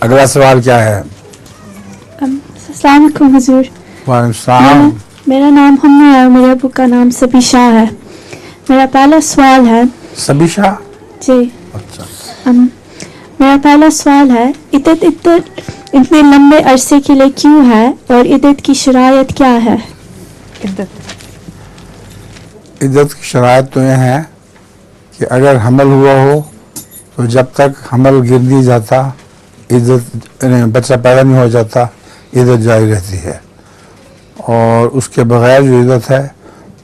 اگلا سوال کیا ہے؟ السلام علیکم حضور. وعلیکم السلام. میرا نام ہمنا ہے اور میرے ابو کا نام سبیشا ہے. میرا پہلا سوال ہے. سبیشا؟ جی. اچھا. میرا پہلا سوال ہے عدت اتنے لمبے عرصے کے لیے کیوں ہے اور عدت کی شرائط کیا ہے؟ عدت کی شرائط تو یہ ہے کہ اگر حمل ہوا ہو تو جب تک حمل گر نہیں جاتا عدت بچہ پیدا نہیں ہو جاتا عدت جاری رہتی ہے. اور اس کے بغیر جو عدت ہے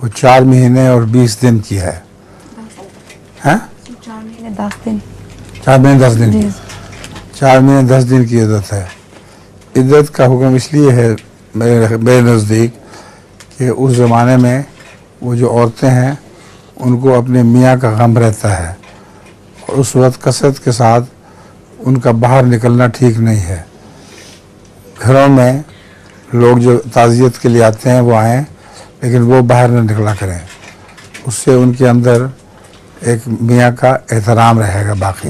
وہ 4 مہینے اور 20 دن کی ہے. 4 مہینے 10 دن. 4 مہینے 10 دن کی. 4 مہینے 10 دن کی عدت ہے. عدت کا حکم اس لیے ہے میرے نزدیک کہ اس زمانے میں وہ جو عورتیں ہیں ان کو اپنے میاں کا غم رہتا ہے اور اس وقت کثرت کے ساتھ ان کا باہر نکلنا ٹھیک نہیں ہے. گھروں میں لوگ جو تعزیت کے لیے آتے ہیں وہ آئیں لیکن وہ باہر نہ نکلا کریں. اس سے ان کے اندر ایک میاں کا احترام رہے گا. باقی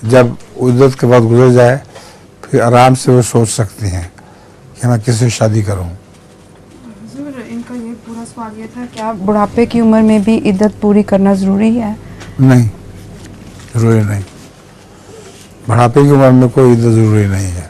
جب عدت کے بعد گزر جائے پھر آرام سے وہ سوچ سکتی ہیں کہ میں کس سے شادی کروں. حضور ان کا یہ پورا سوال یہ تھا کیا بڑھاپے کی عمر میں بھی عدت پوری کرنا ضروری ہے؟ نہیں، ضروری نہیں. بڑھاپے کی عمر میں کوئی عدت ضروری نہیں ہے.